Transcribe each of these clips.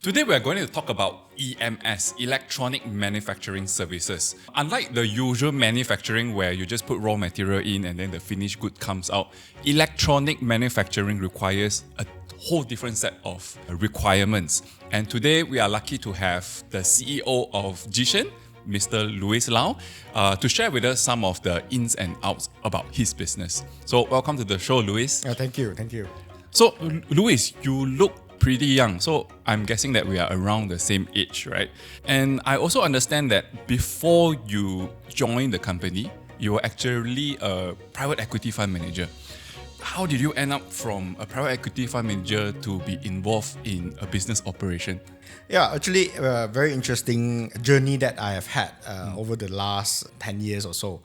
Today we are going to talk about EMS, Electronic Manufacturing Services. Unlike the usual manufacturing where you just put raw material in and then the finished good comes out, electronic manufacturing requires a whole different set of requirements. And today we are lucky to have the CEO of GeShen, Mr. Louis Lau, to share with us some of the ins and outs about his business. So welcome to the show, Louis. Thank you. So Louis, you look pretty young, so I'm guessing that we are around the same age, right? And I also understand that before you joined the company, you were actually a private equity fund manager. How did you end up from a private equity fund manager to be involved in a business operation? Yeah, actually, a very interesting journey that I have had over the last 10 years or so.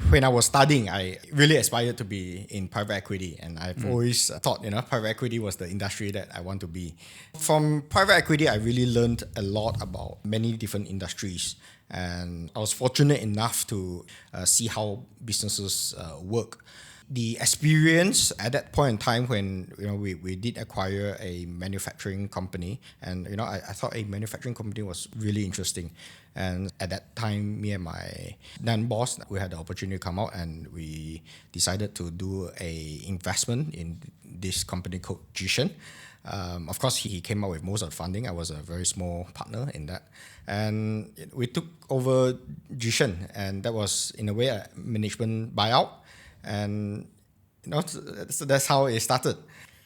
When I was studying, I really aspired to be in private equity, and I've always thought, private equity was the industry that I want to be. From private equity, I really learned a lot about many different industries, and I was fortunate enough to see how businesses work. The experience at that point in time when we did acquire a manufacturing company, and I thought a manufacturing company was really interesting. And at that time, me and my then boss, we had the opportunity to come out and we decided to do a investment in this company called GeShen. Of course, he came up with most of the funding. I was a very small partner in that. And we took over GeShen, and that was in a way a management buyout. And so that's how it started.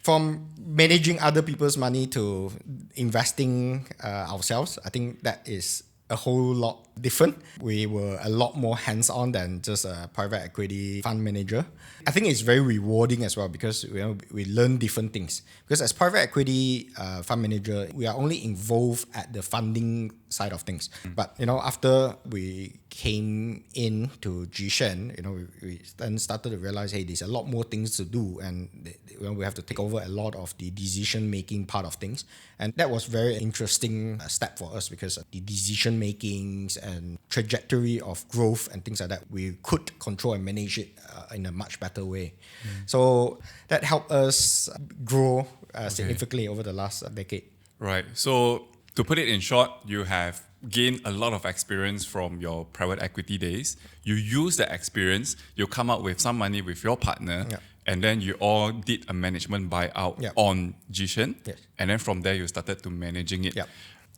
From managing other people's money to investing ourselves, I think that is a whole lot different. We were a lot more hands-on than just a private equity fund manager. I think it's very rewarding as well because we learn different things. Because as private equity fund manager, we are only involved at the funding side of things. But after we came in to GeShen, we then started to realize, hey, there's a lot more things to do, and we have to take over a lot of the decision-making part of things. And that was very interesting step for us because the decision-makings and trajectory of growth and things like that, we could control and manage it in a much better way. So that helped us grow significantly over the last decade. Right. So to put it in short, you have gained a lot of experience from your private equity days. You use that experience, you come up with some money with your partner, and then you all did a management buyout on GeShen. Yes. And then from there, you started to managing it. Yep.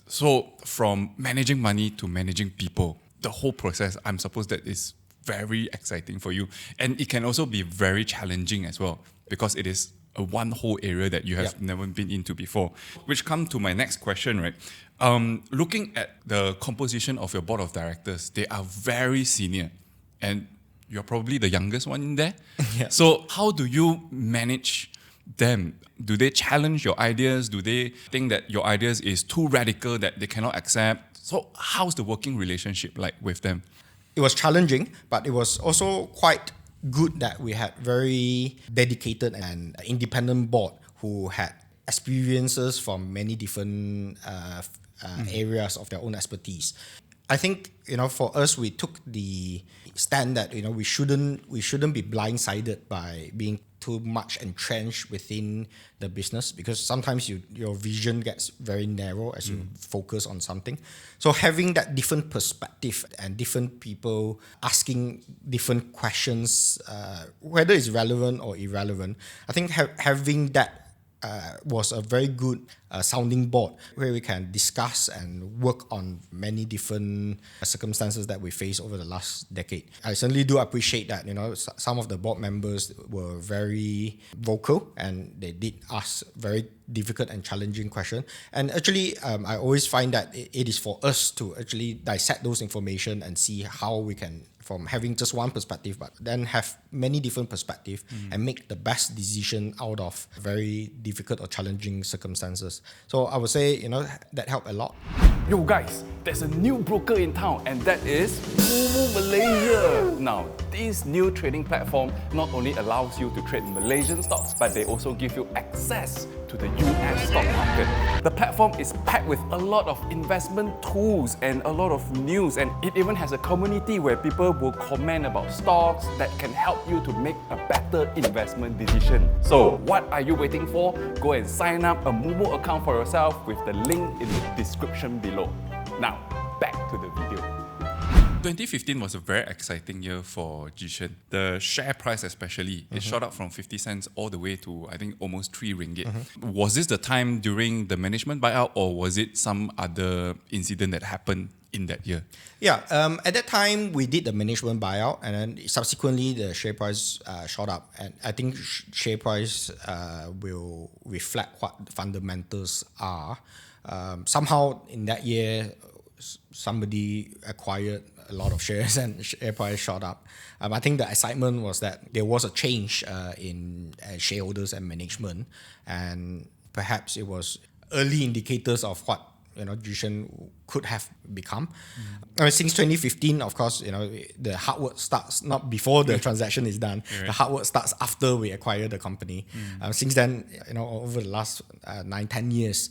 So from managing money to managing people, the whole process, I'm supposed that is very exciting for you. And it can also be very challenging as well because it is a one whole area that you have never been into before. Which comes to my next question, right? Looking at the composition of your board of directors, they are very senior, and you're probably the youngest one in there. So how do you manage them? Do they challenge your ideas? Do they think that your ideas is too radical that they cannot accept? So how's the working relationship like with them? It was challenging, but it was also quite good that we had very dedicated and independent board who had experiences from many different areas of their own expertise. I think for us, we took the stand that we shouldn't be blindsided by being too much entrenched within the business, because sometimes your vision gets very narrow as you focus on something. So having that different perspective and different people asking different questions, whether it's relevant or irrelevant, I think having that was a very good sounding board where we can discuss and work on many different circumstances that we face over the last decade. I certainly do appreciate that some of the board members were very vocal and they did ask very difficult and challenging questions. And actually, I always find that it is for us to actually dissect those information and see how we can, from having just one perspective, but then have many different perspectives and make the best decision out of very difficult or challenging circumstances. So I would say, that helped a lot. Yo guys, there's a new broker in town, and that is MooMoo Malaysia. Now, this new trading platform not only allows you to trade Malaysian stocks, but they also give you access to the US stock market. The platform is packed with a lot of investment tools and a lot of news, and it even has a community where people will comment about stocks that can help you to make a better investment decision. So what are you waiting for? Go and sign up a MooMoo account for yourself with the link in the description below. Now, back to the video. 2015 was a very exciting year for Ge-Shen. The share price especially, it shot up from 50 cents all the way to, I think, almost 3 ringgit. Was this the time during the management buyout, or was it some other incident that happened in that year? Yeah, at that time we did the management buyout, and then subsequently the share price shot up, and I think share price will reflect what the fundamentals are. Somehow in that year, somebody acquired a lot of shares and share price shot up. I think the excitement was that there was a change in shareholders and management, and perhaps it was early indicators of what Ge-Shen could have become. Since 2015, of course, the hard work starts not before the transaction is done. Right. The hard work starts after we acquire the company. Since then, over the last 9-10 years,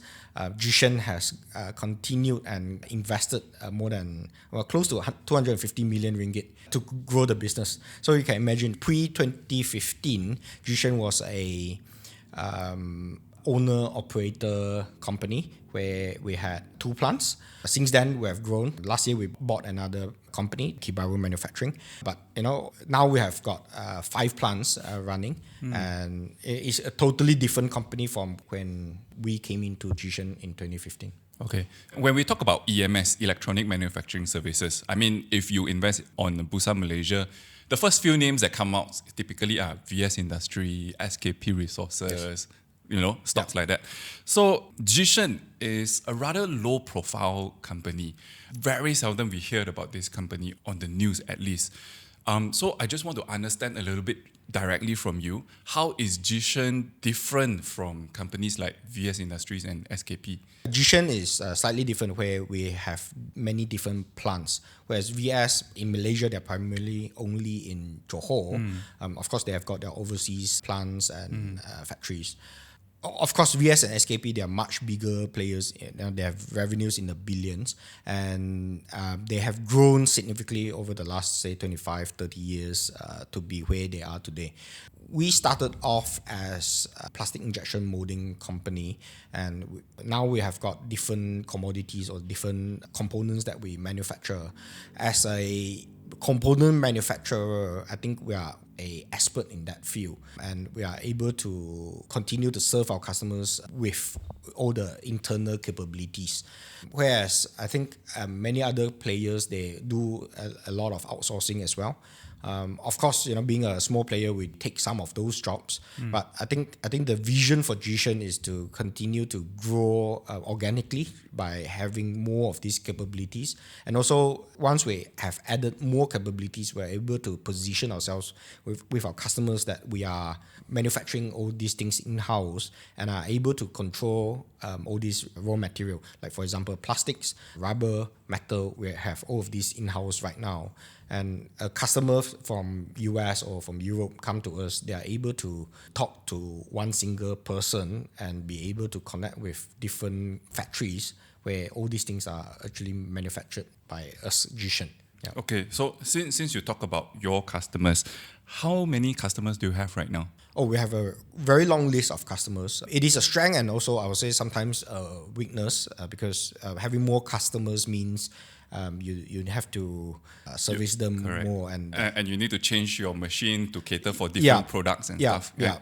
Ge-Shen has continued and invested more than close to 250 million ringgit to grow the business. So you can imagine, pre-2015, Ge-Shen was a owner-operator company where we had 2 plants. Since then, we have grown. Last year, we bought another company, Kibaru Manufacturing. But now we have got 5 plants running, and it's a totally different company from when we came into Ge-Shen in 2015. Okay. When we talk about EMS, Electronic Manufacturing Services, I mean, if you invest on Bursa Malaysia, the first few names that come out typically are VS Industry, SKP Resources, stocks like that. So Ge-Shen is a rather low-profile company. Very seldom we hear about this company on the news, at least. So I just want to understand a little bit directly from you, how is Ge-Shen different from companies like VS Industries and SKP? Ge-Shen is slightly different, where we have many different plants. Whereas VS in Malaysia, they're primarily only in Johor. Of course, they have got their overseas plants and factories. Of course, VS and SKP, they are much bigger players. They have revenues in the billions, and they have grown significantly over the last, say, 25, 30 years to be where they are today. We started off as a plastic injection molding company, and now we have got different commodities or different components that we manufacture. As a component manufacturer, I think we are an expert in that field, and we are able to continue to serve our customers with all the internal capabilities. Whereas I think many other players, they do a lot of outsourcing as well. Of course, being a small player, we take some of those jobs. But I think the vision for Ge-Shen is to continue to grow organically by having more of these capabilities. And also, once we have added more capabilities, we're able to position ourselves with our customers that we are manufacturing all these things in-house and are able to control all these raw material. Like, for example, plastics, rubber, metal, we have all of these in-house right now. And a customer from US or from Europe come to us, they are able to talk to one single person and be able to connect with different factories where all these things are actually manufactured by us, Ge-Shen. Yeah. Okay, so since you talk about your customers, how many customers do you have right now? Oh, we have a very long list of customers. It is a strength and also, I would say, sometimes a weakness because having more customers means you have to service them correct. more, and you need to change your machine to cater for different products and stuff. Yeah.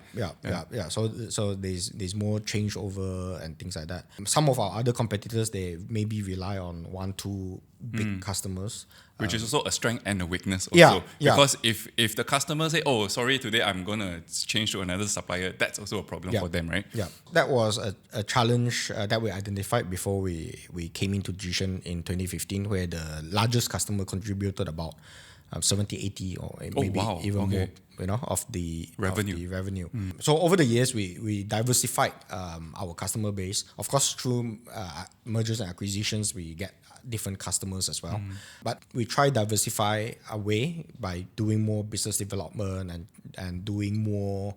So there's more changeover and things like that. Some of our other competitors, they maybe rely on 1-2 big customers, which is also a strength and a weakness also. Because if the customer say, oh, sorry, today I'm going to change to another supplier, that's also a problem for them, right? Yeah, that was a challenge that we identified before we came into Ge-Shen in 2015, where the largest customer contributed about 70, 80 or maybe even more of the revenue. So over the years, we diversified our customer base. Of course, through mergers and acquisitions, we get different customers as well. But we try diversify our way by doing more business development and doing more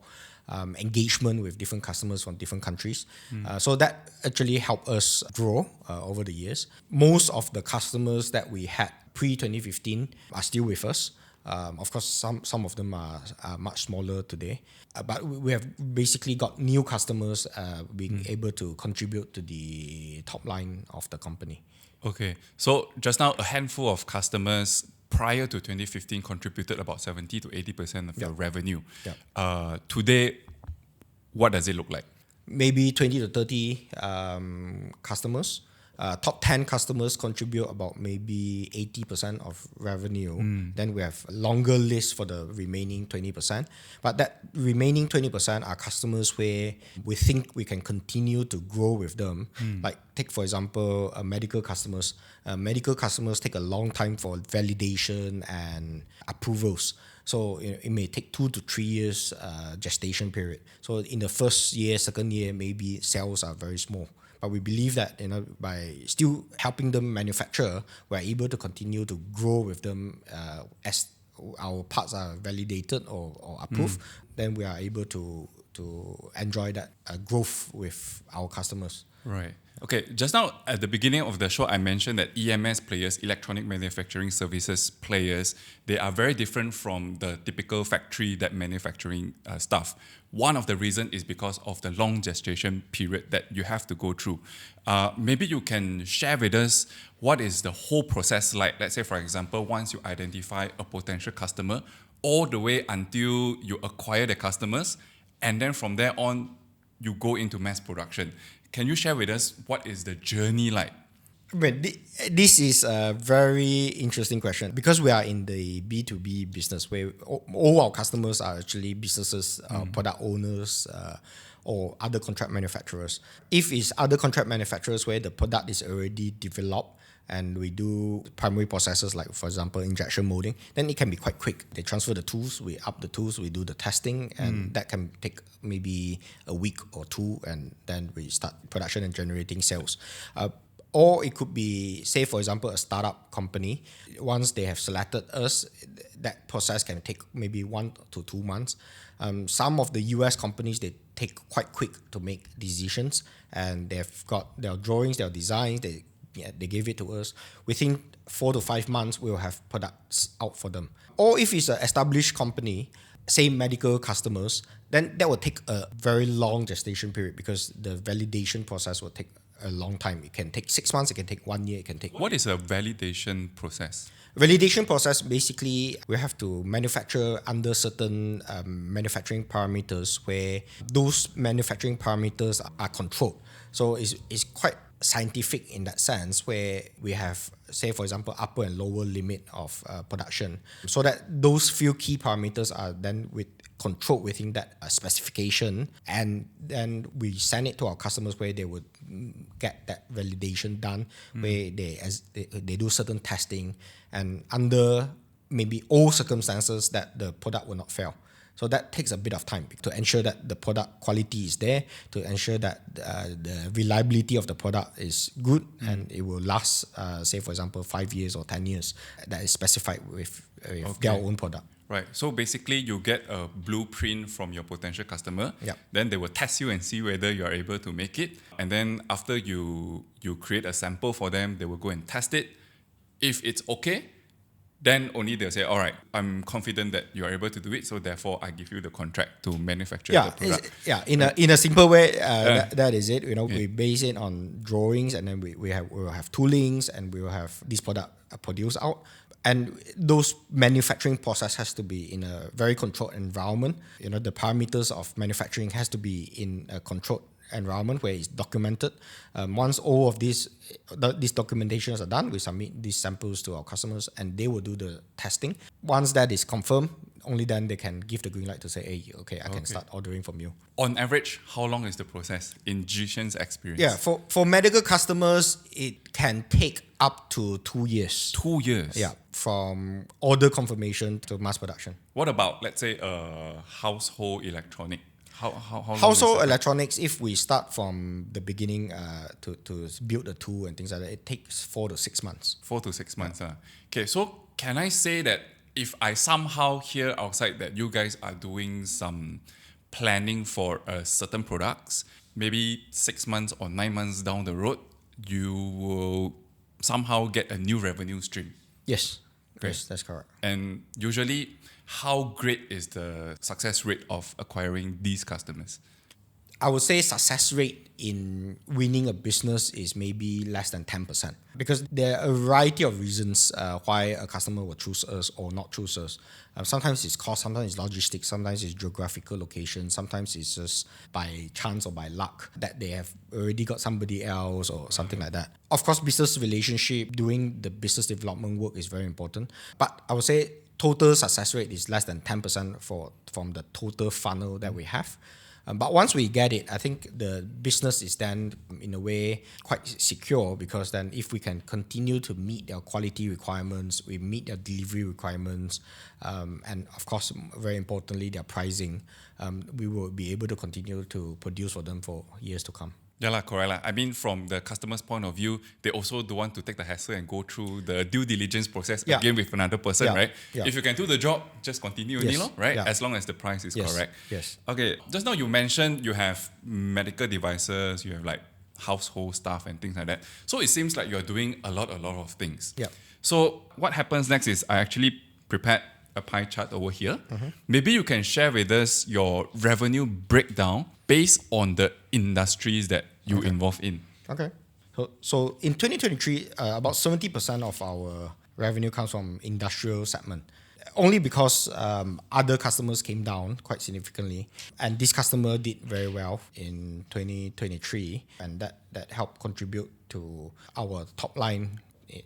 engagement with different customers from different countries. So that actually helped us grow over the years. Most of the customers that we had pre-2015 are still with us. Of course, some of them are much smaller today. But we have basically got new customers being able to contribute to the top line of the company. Okay, so just now a handful of customers prior to 2015 contributed about 70 to 80% of your revenue. Today, what does it look like? Maybe 20 to 30 customers. Top 10 customers contribute about maybe 80% of revenue. Then we have a longer list for the remaining 20%. But that remaining 20% are customers where we think we can continue to grow with them. Like take, for example, medical customers. Medical customers take a long time for validation and approvals. So it may take 2 to 3 years gestation period. So in the first year, second year, maybe sales are very small. But we believe that by still helping them manufacture, we're able to continue to grow with them as our parts are validated or approved. Then we are able to enjoy that growth with our customers. Right. Okay, just now at the beginning of the show, I mentioned that EMS players, electronic manufacturing services players, they are very different from the typical factory that manufacturing stuff. One of the reasons is because of the long gestation period that you have to go through. Maybe you can share with us what is the whole process like. Let's say, for example, once you identify a potential customer, all the way until you acquire the customers, and then from there on, you go into mass production. Can you share with us what is the journey like? This is a very interesting question because we are in the B2B business where all our customers are actually businesses, product owners, or other contract manufacturers. If it's other contract manufacturers where the product is already developed and we do primary processes like, for example, injection molding, then it can be quite quick. They transfer the tools, we up the tools, we do the testing, and that can take maybe a week or two, and then we start production and generating sales. Or it could be, say, for example, a startup company. Once they have selected us, that process can take maybe 1 to 2 months. Some of the US companies, they take quite quick to make decisions, and they've got their drawings, their designs, they give it to us. Within 4 to 5 months, we'll have products out for them. Or if it's an established company, say medical customers, then that will take a very long gestation period because the validation process will take a long time. It can take 6 months, it can take 1 year, it can take... What is a validation process? Validation process, basically, we have to manufacture under certain manufacturing parameters where those manufacturing parameters are controlled. So it's quite scientific in that sense where we have, say, for example, upper and lower limit of production so that those few key parameters are then controlled within that specification, and then we send it to our customers where they would get that validation done, where they do certain testing, and under maybe all circumstances that the product will not fail. So that takes a bit of time to ensure that the product quality is there, to ensure that the reliability of the product is good and it will last, say, for example, 5 years or 10 years. That is specified with their own product. Right. So basically, you get a blueprint from your potential customer. Yep. Then they will test you and see whether you are able to make it. And then after you create a sample for them, they will go and test it. If it's okay, then only they'll say, all right, I'm confident that you are able to do it, so therefore I give you the contract to manufacture the product. In a simple way, that is it. We base it on drawings, and then we will have toolings, and we will have this product produced out. And those manufacturing process has to be in a very controlled environment. The parameters of manufacturing has to be in a controlled environment where it's documented. Once all of these documentations are done, we submit these samples to our customers and they will do the testing. Once that is confirmed, only then they can give the green light to say, hey, okay, I can start ordering from you. On average, how long is the process in GeShen's experience? Yeah, for medical customers, it can take up to 2 years. 2 years? Yeah, from order confirmation to mass production. What about, let's say, household electronic? How long household electronics, if we start from the beginning to build the tool and things like that, it takes 4 to 6 months. 4 to 6 months. Okay, so can I say that if I somehow hear outside that you guys are doing some planning for a certain products, maybe 6 months or 9 months down the road, you will somehow get a new revenue stream. Yes. Okay. Yes, that's correct. And usually, how great is the success rate of acquiring these customers? I would say success rate in winning a business is maybe less than 10% because there are a variety of reasons why a customer will choose us or not choose us. Sometimes it's cost, sometimes it's logistics, sometimes it's geographical location, sometimes it's just by chance or by luck that they have already got somebody else or something like that. Of course, business relationship, doing the business development work is very important. But I would say total success rate is less than 10% from the total funnel that we have. But once we get it, I think the business is then, in a way, quite secure because then if we can continue to meet their quality requirements, we meet their delivery requirements, and of course, very importantly, their pricing, we will be able to continue to produce for them for years to come. Yeah, correct. I mean, from the customer's point of view, they also don't want to take the hassle and go through the due diligence process again with another person, right? Yeah. If you can do the job, just continue, right? Yeah. As long as the price is correct. Yes. Okay, just now you mentioned you have medical devices, you have like household stuff and things like that. So it seems like you're doing a lot of things. Yeah. So what happens next is I actually prepared a pie chart over here. Maybe you can share with us your revenue breakdown based on the industries that you involve in. Okay. So in 2023, about 70% of our revenue comes from industrial segment. Only because other customers came down quite significantly. And this customer did very well in 2023. And that helped contribute to our top line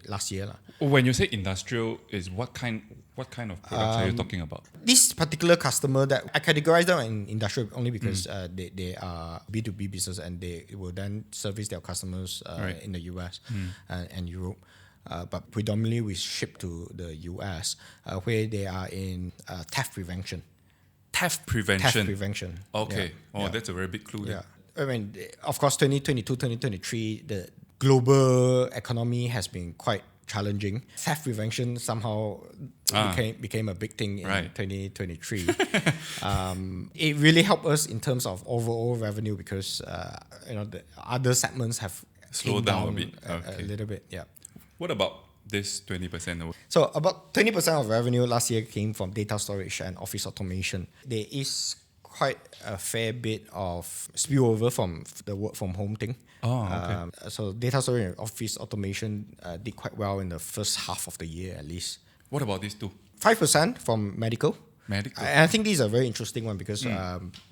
last year. When you say industrial, is what kind of products are you talking about? This particular customer that I categorize them in industrial only because they are B2B business and they will then service their customers in the US and Europe. But predominantly we ship to the US where they are in theft prevention. Theft prevention? Okay. That's a very big clue there. I mean, of course, 2022, 2023, the global economy has been quite challenging. Theft prevention somehow became a big thing in 2023. It really helped us in terms of overall revenue because the other segments have slowed down a bit. A little bit. Yeah. What about this 20%? So about 20% of revenue last year came from data storage and office automation. There is quite a fair bit of spillover from the work from home thing. So data storage and office automation did quite well in the first half of the year at least. What about these two? 5% from medical. And I think this is a very interesting one because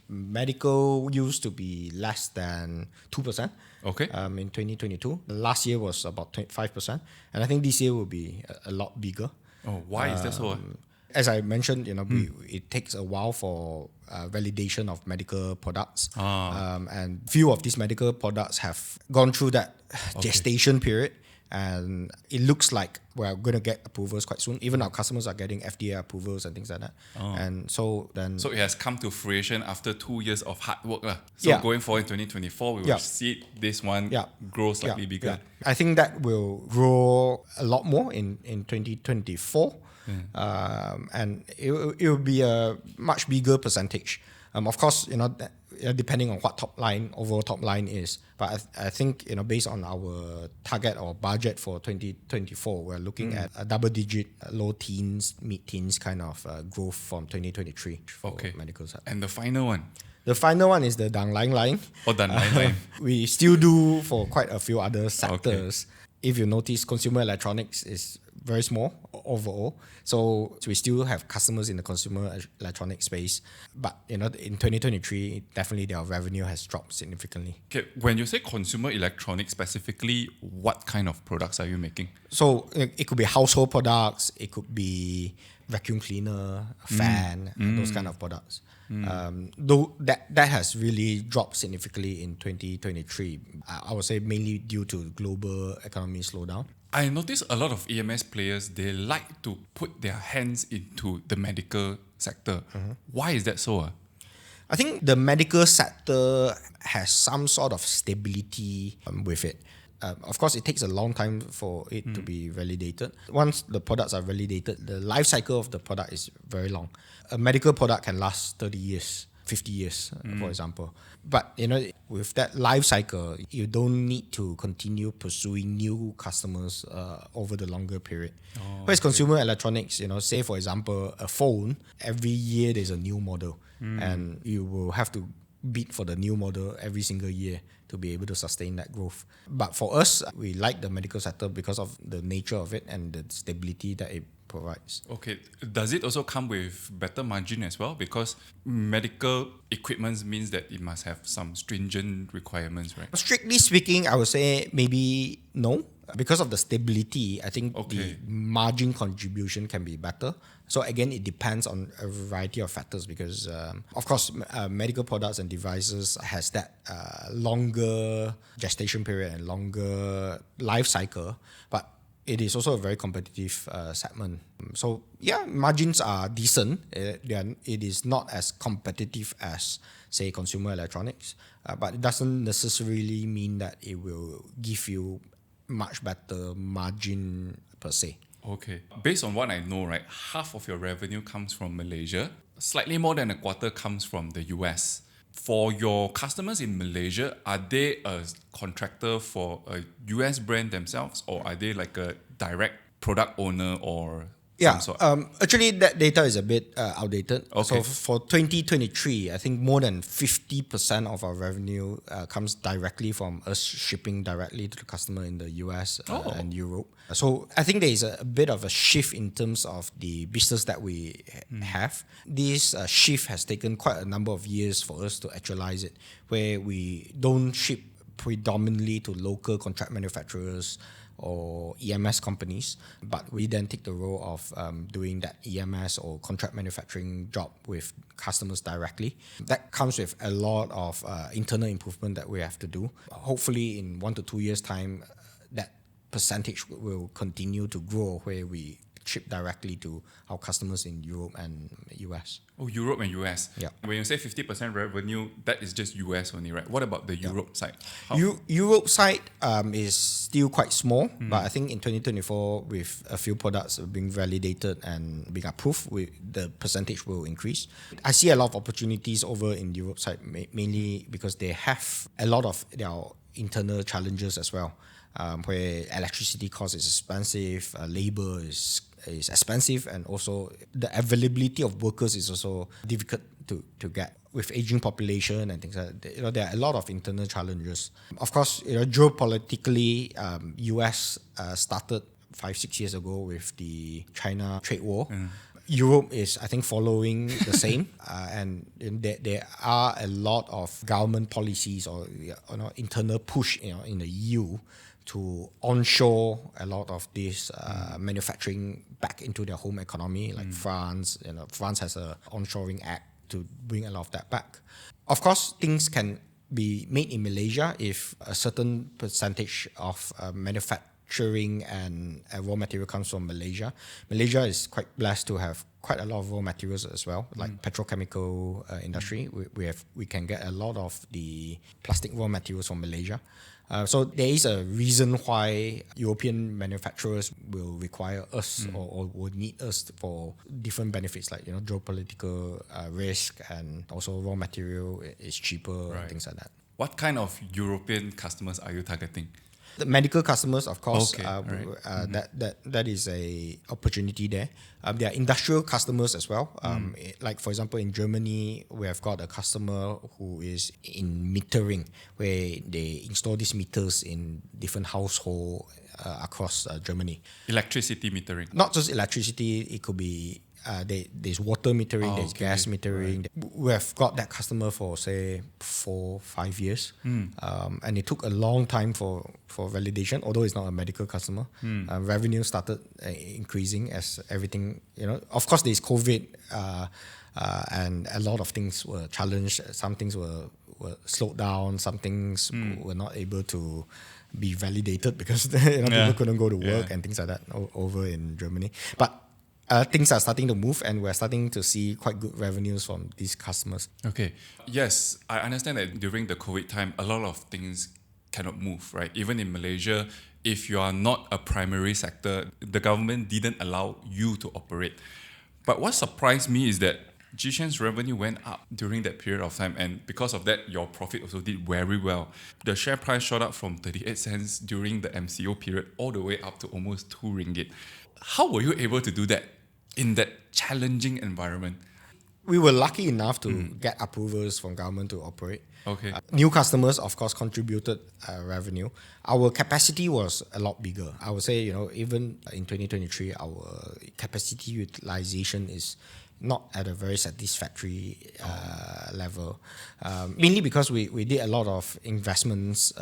medical used to be less than 2%. Okay. In 2022. Last year was about 5%. And I think this year will be a lot bigger. Oh, why is that so? As I mentioned, it takes a while for validation of medical products. And few of these medical products have gone through that gestation period. And it looks like we're going to get approvals quite soon. Even our customers are getting FDA approvals and things like that. And so it has come to fruition after 2 years of hard work. So going forward in 2024, we will see this one grow slightly bigger. I think that will grow a lot more in 2024. And it will be a much bigger percentage. Of course, depending on what overall top line is. But I think, based on our target or budget for 2024, we're looking at a double-digit, low teens, mid-teens kind of growth from 2023 for medical side. And the final one? The final one is the Dang Line line. Dang Line line. We still do for quite a few other sectors. If you notice, consumer electronics is very small overall. So we still have customers in the consumer electronic space. But, in 2023, definitely their revenue has dropped significantly. Okay, when you say consumer electronics specifically, what kind of products are you making? So it could be household products. It could be vacuum cleaner, fan, those kind of products. Though that has really dropped significantly in 2023. I would say mainly due to global economy slowdown. I noticed a lot of EMS players, they like to put their hands into the medical sector. Why is that so? I think the medical sector has some sort of stability with it. Of course, it takes a long time for it to be validated. Once the products are validated, the life cycle of the product is very long. A medical product can last 30 years. 50 years, for example. But with that life cycle, you don't need to continue pursuing new customers over the longer period. Whereas consumer electronics, say for example a phone, every year there's a new model, and you will have to bid for the new model every single year to be able to sustain that growth. But for us, we like the medical sector because of the nature of it and the stability that it provides. Okay, does it also come with better margin as well? Because medical equipment means that it must have some stringent requirements, right? Strictly speaking, I would say maybe no. Because of the stability, I think the margin contribution can be better. So again, it depends on a variety of factors because, of course, medical products and devices has that longer gestation period and longer life cycle, but it is also a very competitive segment. So yeah, margins are decent. It is not as competitive as, say, consumer electronics, but it doesn't necessarily mean that it will give you much better margin per se. Okay. Based on what I know, right, half of your revenue comes from Malaysia. Slightly more than a quarter comes from the US. For your customers in Malaysia, are they a contractor for a US brand themselves, or are they like a direct product owner or some sort? Actually, that data is a bit outdated. Okay. So for 2023, I think more than 50% of our revenue comes directly from us shipping directly to the customer in the US and Europe. So I think there is a bit of a shift in terms of the business that we have. This shift has taken quite a number of years for us to actualize it, where we don't ship predominantly to local contract manufacturers or EMS companies, but we then take the role of doing that EMS or contract manufacturing job with customers directly. That comes with a lot of internal improvement that we have to do. Hopefully in 1 to 2 years' time, that percentage will continue to grow where we ship directly to our customers in Europe and US. Oh, Europe and US. Yeah. When you say 50% revenue, that is just US only, right? What about the Europe side? Europe side is still quite small, but I think in 2024, with a few products being validated and being approved, the percentage will increase. I see a lot of opportunities over in Europe side, mainly because they have a lot of their internal challenges as well, where electricity cost is expensive, labor is expensive, and also the availability of workers is also difficult to get with aging population and things like that. There are a lot of internal challenges. Of course, geopolitically, US started 5-6 years ago with the China trade war. Europe is, I think, following the same, and there are a lot of government policies or internal push in the EU to onshore a lot of this manufacturing back into their home economy, like France. France has a onshoring act to bring a lot of that back. Of course, things can be made in Malaysia if a certain percentage of manufacturing and raw material comes from Malaysia. Malaysia is quite blessed to have quite a lot of raw materials as well, like petrochemical industry. We can get a lot of the plastic raw materials from Malaysia. So there is a reason why European manufacturers will require us or would need us for different benefits, like geopolitical risk, and also raw material is cheaper and things like that. What kind of European customers are you targeting? The medical customers, of course, Okay, that is a opportunity there. There are industrial customers as well. Like for example, in Germany, we have got a customer who is in metering, where they install these meters in different households across Germany. Electricity metering. Not just electricity; it could be there's water metering, there's gas metering. We have got that customer for say 4-5 years, and it took a long time for validation. Although it's not a medical customer, revenue started increasing as everything. Of course, there's COVID, and a lot of things were challenged. Some things were slowed down. Some things were not able to be validated because people couldn't go to work and things like that over in Germany. But things are starting to move, and we're starting to see quite good revenues from these customers. Okay. Yes, I understand that during the COVID time, a lot of things cannot move, right? Even in Malaysia, if you are not a primary sector, the government didn't allow you to operate. But what surprised me is that GeShen's revenue went up during that period of time, and because of that, your profit also did very well. The share price shot up from 38 cents during the MCO period all the way up to almost 2 ringgit. How were you able to do that in that challenging environment? We were lucky enough to get approvals from government to operate. Okay. New customers, of course, contributed revenue. Our capacity was a lot bigger. I would say, even in 2023, our capacity utilization is not at a very satisfactory level. Mainly because we did a lot of investments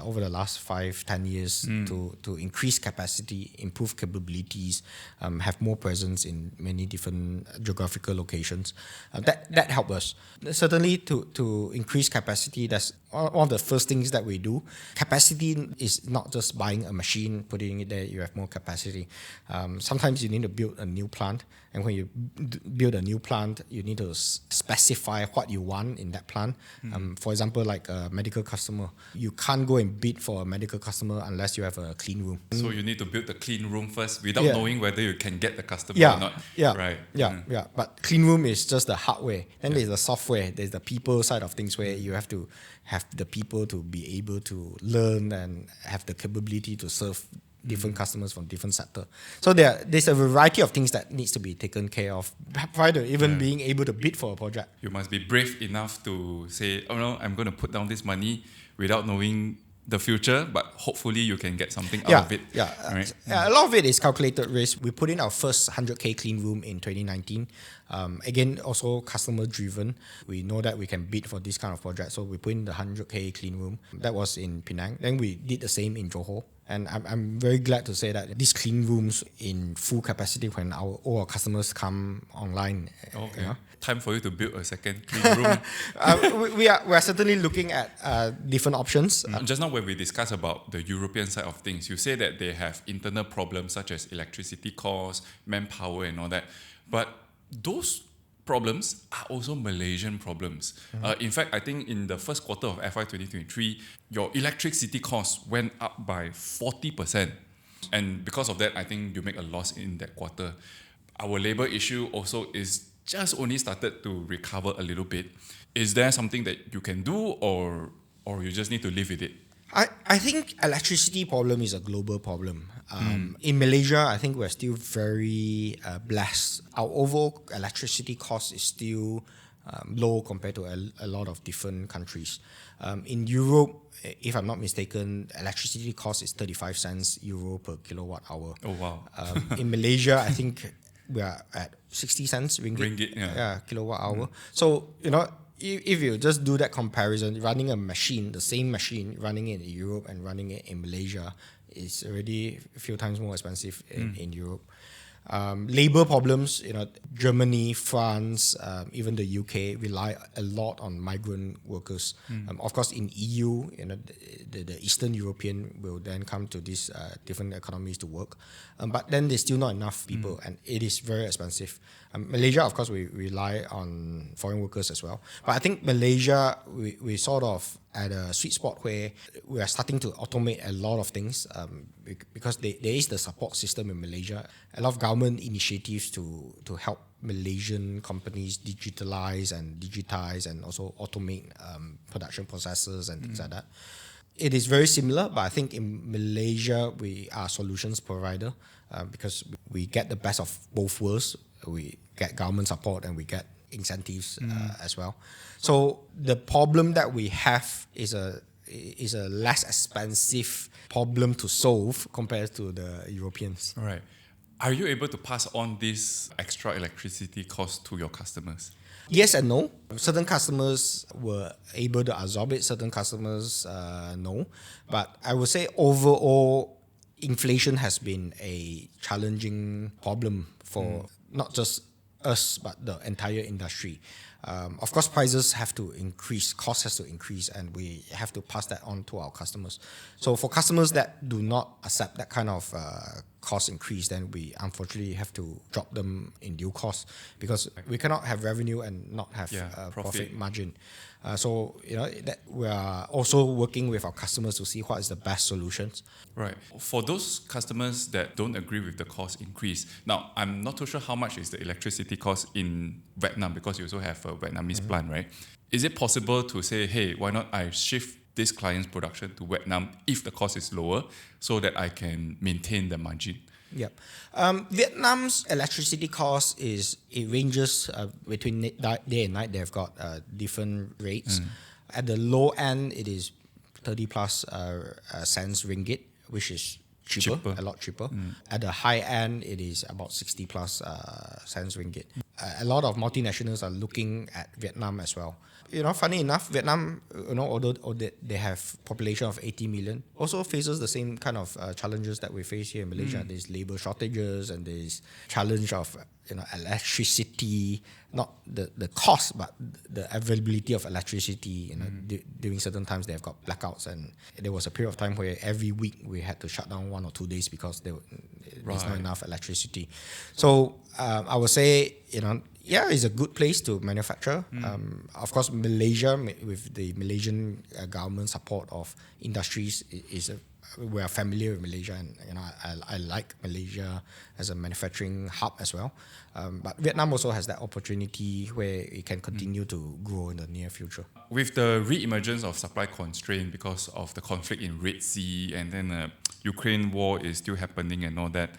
over the last 5-10 years to increase capacity, improve capabilities, have more presence in many different geographical locations. That helped us. Certainly to increase capacity, that's one of the first things that we do. Capacity is not just buying a machine, putting it there, you have more capacity. Sometimes you need to build a new plant. And when you build a new plant, you need to specify what you want in that plant. For example, like a medical customer, you can't go and bid for a medical customer unless you have a clean room. So you need to build the clean room first without Yeah. knowing whether you can get the customer or not. Right. Yeah. But clean room is just the hardware. Then there's the software. There's the people side of things where you have to have the people to be able to learn and have the capability to serve different customers from different sector. So there's a variety of things that needs to be taken care of prior to even being able to bid for a project. You must be brave enough to say, oh no, I'm going to put down this money without knowing the future, but hopefully you can get something out of it. Right? A lot of it is calculated risk. We put in our first 100K clean room in 2019. Again, also customer driven. We know that we can bid for this kind of project, so we put in the 100K clean room. That was in Penang. Then we did the same in Johor. And I'm very glad to say that these clean rooms in full capacity when all our customers come online. Okay. Time for you to build a second clean room. We are certainly looking at different options. Just now when we discussed about the European side of things, you say that they have internal problems such as electricity costs, manpower and all that. But those problems are also Malaysian problems. In fact, I think in the first quarter of FY 2023, your electricity costs went up by 40%. And because of that, I think you make a loss in that quarter. Our labor issue also is just only started to recover a little bit. Is there something that you can do or you just need to live with it? I think electricity problem is a global problem. In Malaysia, I think we're still very blessed. Our overall electricity cost is still low compared to a lot of different countries. In Europe, if I'm not mistaken, electricity cost is 35 cents euro per kilowatt hour. Oh, wow. In Malaysia, I think we are at 60 cents ringgit kilowatt hour. So, if you just do that comparison, running a machine, the same machine, running it in Europe and running it in Malaysia is already a few times more expensive in Europe. Labor problems, Germany, France, even the UK rely a lot on migrant workers. Of course, in EU, the Eastern European will then come to these different economies to work. But then there's still not enough people and it is very expensive. Malaysia, of course, we rely on foreign workers as well. But I think Malaysia, we sort of at a sweet spot where we are starting to automate a lot of things because there is the support system in Malaysia. A lot of government initiatives to help Malaysian companies digitize and also automate production processes and things like that. It is very similar, but I think in Malaysia, we are solutions provider because we get the best of both worlds. We get government support and we get incentives as well. So the problem that we have is a less expensive problem to solve compared to the Europeans. Right. Are you able to pass on this extra electricity cost to your customers? Yes and no. Certain customers were able to absorb it, certain customers no. But I would say overall, inflation has been a challenging problem for not just us, but the entire industry. Of course, prices have to increase, cost has to increase, and we have to pass that on to our customers. So for customers that do not accept that kind of costs increase, then we unfortunately have to drop them in due course, because we cannot have revenue and not have profit margin. So that we are also working with our customers to see what is the best solutions. Right. For those customers that don't agree with the cost increase, now I'm not too sure how much is the electricity cost in Vietnam, because you also have a Vietnamese plant, right? Is it possible to say, hey, why not I shift this client's production to Vietnam if the cost is lower, so that I can maintain the margin? Yep. Vietnam's electricity cost it ranges between day and night. They've got different rates. At the low end, it is 30 plus cents ringgit, which is cheaper, a lot cheaper. At the high end, it is about 60 plus cents ringgit. A lot of multinationals are looking at Vietnam as well. Funny enough, Vietnam, although they have population of 80 million, also faces the same kind of challenges that we face here in Malaysia. There's labor shortages, and there's challenge of electricity, not the cost, but the availability of electricity. During certain times they have got blackouts, and there was a period of time where every week we had to shut down 1 or 2 days because there's not enough electricity. So I would say, it's a good place to manufacture. Of course, Malaysia, with the Malaysian government support of industries, we are familiar with Malaysia, and I like Malaysia as a manufacturing hub as well. But Vietnam also has that opportunity where it can continue to grow in the near future. With the re-emergence of supply constraint because of the conflict in Red Sea, and then Ukraine war is still happening and all that,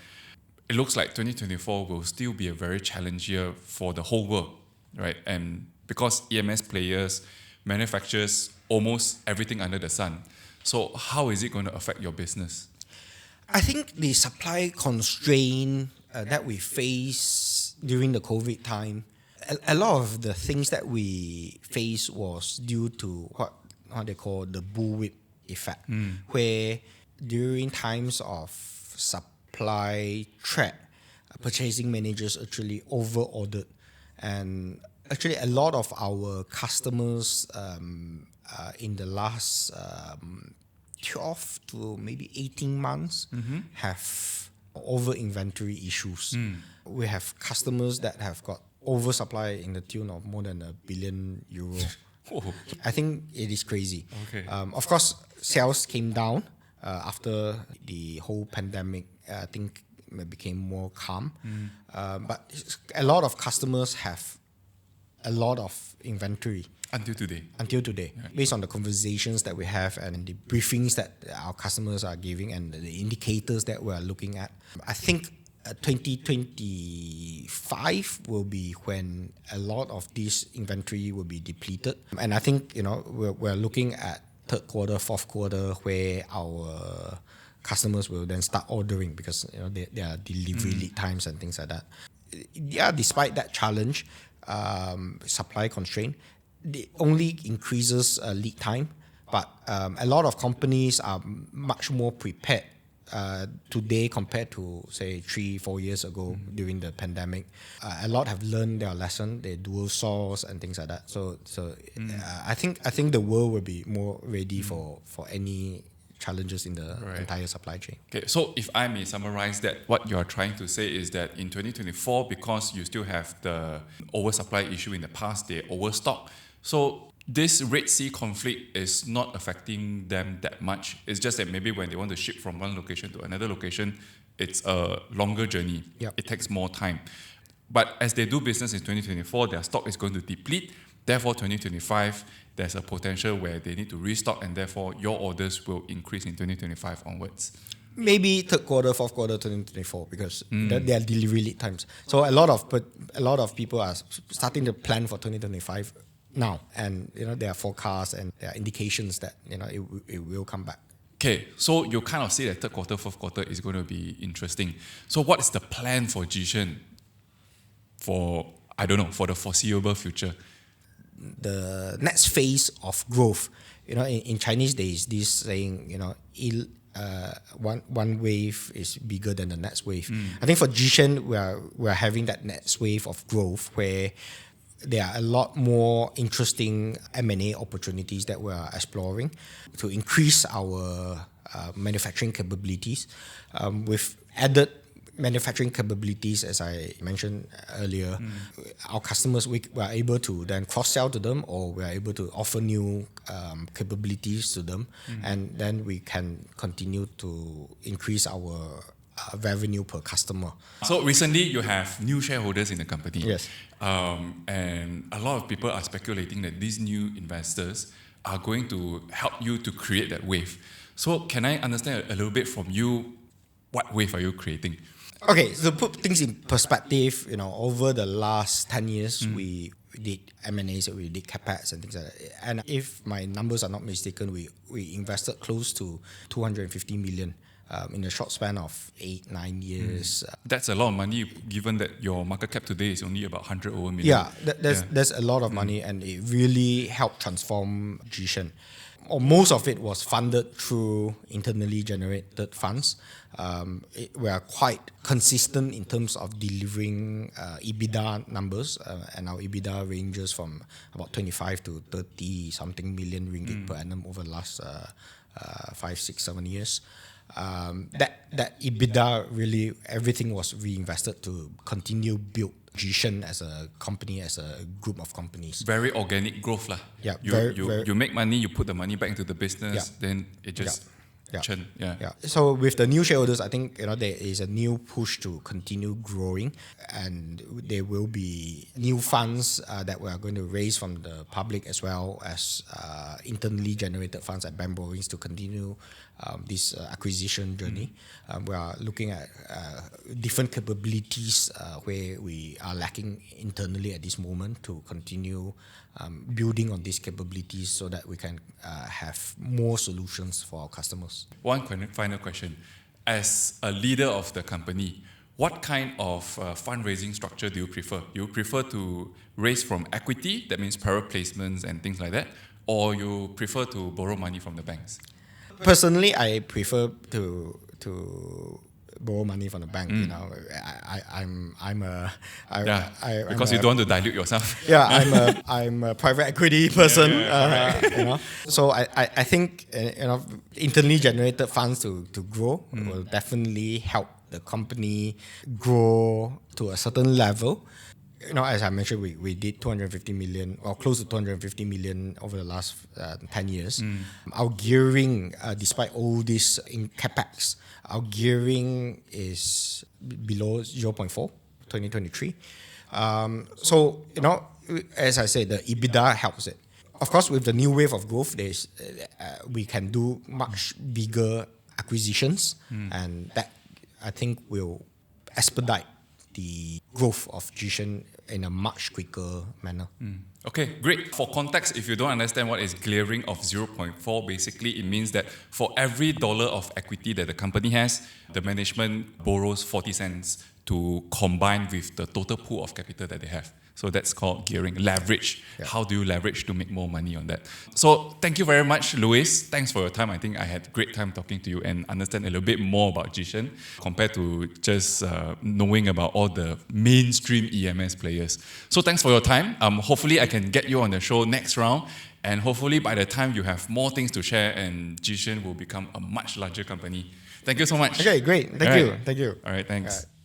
it looks like 2024 will still be a very challenging year for the whole world, right? And because EMS players manufactures almost everything under the sun. So how is it going to affect your business? I think the supply constraint that we face during the COVID time, a lot of the things that we face was due to what they call the bullwhip effect, where during times of supply threat, purchasing managers actually over-ordered. And actually a lot of our customers in the last 12 to maybe 18 months have over-inventory issues. We have customers that have got oversupply in the tune of more than €1 billion. I think it is crazy. Okay. Of course, sales came down after the whole pandemic. I think it became more calm. But a lot of customers have a lot of inventory. Until today. Right. Based on the conversations that we have and the briefings that our customers are giving and the indicators that we're looking at, I think 2025 will be when a lot of this inventory will be depleted. And I think, we're looking at third quarter, fourth quarter, where our customers will then start ordering because, there are delivery lead times and things like that. Yeah, despite that challenge, supply constraint, it only increases lead time, but a lot of companies are much more prepared today compared to, say, 3-4 years ago during the pandemic. A lot have learned their lesson. They dual source and things like that. So I think the world will be more ready for any challenges in the entire supply chain. Okay, so if I may summarize that, what you are trying to say is that in 2024, because you still have the oversupply issue in the past, they overstock. So this Red Sea conflict is not affecting them that much. It's just that maybe when they want to ship from one location to another location, it's a longer journey. Yep. It takes more time. But as they do business in 2024, their stock is going to deplete. Therefore, 2025, there's a potential where they need to restock, and therefore your orders will increase in 2025 onwards. Maybe third quarter, fourth quarter, 2024, because there are delivery lead times. So a lot of people are starting to plan for 2025 now, and there are forecasts and there are indications that it will come back. Okay, so you kind of say that third quarter, fourth quarter is going to be interesting. So what is the plan for GeShen for the foreseeable future? The next phase of growth, in Chinese there is this saying, one wave is bigger than the next wave. I think for GeShen, we're having that next wave of growth where there are a lot more interesting M&A opportunities that we're exploring to increase our manufacturing capabilities. We've added manufacturing capabilities, as I mentioned earlier. Our customers, we are able to then cross-sell to them, or we are able to offer new capabilities to them, and then we can continue to increase our revenue per customer. So recently you have new shareholders in the company. Yes. And a lot of people are speculating that these new investors are going to help you to create that wave. So can I understand a little bit from you, what wave are you creating? Okay, so to put things in perspective, over the last 10 years, we did M&As, we did CapEx and things like that. And if my numbers are not mistaken, we invested close to 250 million in a short span of 8-9 years. That's a lot of money, given that your market cap today is only about 100 over million. Yeah, there's a lot of money, and it really helped transform GeShen. Or most of it was funded through internally generated funds. We are quite consistent in terms of delivering EBITDA numbers, and our EBITDA ranges from about 25 to 30 something million ringgit per annum over the last 5, 6, 7 years. That EBITDA, really everything was reinvested to continue build GeShen as a company, as a group of companies. Very organic growth lah. Yeah, You make money, you put the money back into the business, then it just churn. Yeah. So with the new shareholders, I think there is a new push to continue growing, and there will be new funds that we are going to raise from the public, as well as internally generated funds at bank borrowings to continue this acquisition journey. We are looking at different capabilities where we are lacking internally at this moment, to continue building on these capabilities so that we can have more solutions for our customers. One final question. As a leader of the company, what kind of fundraising structure do you prefer? Do you prefer to raise from equity, that means private placements and things like that, or you prefer to borrow money from the banks? Personally, I prefer to borrow money from the bank. Because you don't want to dilute yourself. Yeah, I'm a private equity person. So I think internally generated funds to grow will definitely help the company grow to a certain level. As I mentioned, we did 250 million, or close to 250 million over the last 10 years. Our gearing, despite all this in CapEx, our gearing is below 0.4, 2023. So, as I said, the EBITDA helps it. Of course, with the new wave of growth, we can do much bigger acquisitions, and that, I think, will expedite the growth of GeShen in a much quicker manner. Okay, great. For context, if you don't understand what is gearing of 0.4, basically it means that for every dollar of equity that the company has, the management borrows 40 cents to combine with the total pool of capital that they have. So that's called gearing, leverage. Yeah. How do you leverage to make more money on that? So thank you very much, Louis. Thanks for your time. I think I had a great time talking to you and understand a little bit more about GeShen compared to just knowing about all the mainstream EMS players. So thanks for your time. Hopefully I can get you on the show next round, and hopefully by the time you have more things to share and GeShen will become a much larger company. Thank you so much. Okay, great. Thank you. All right, thanks.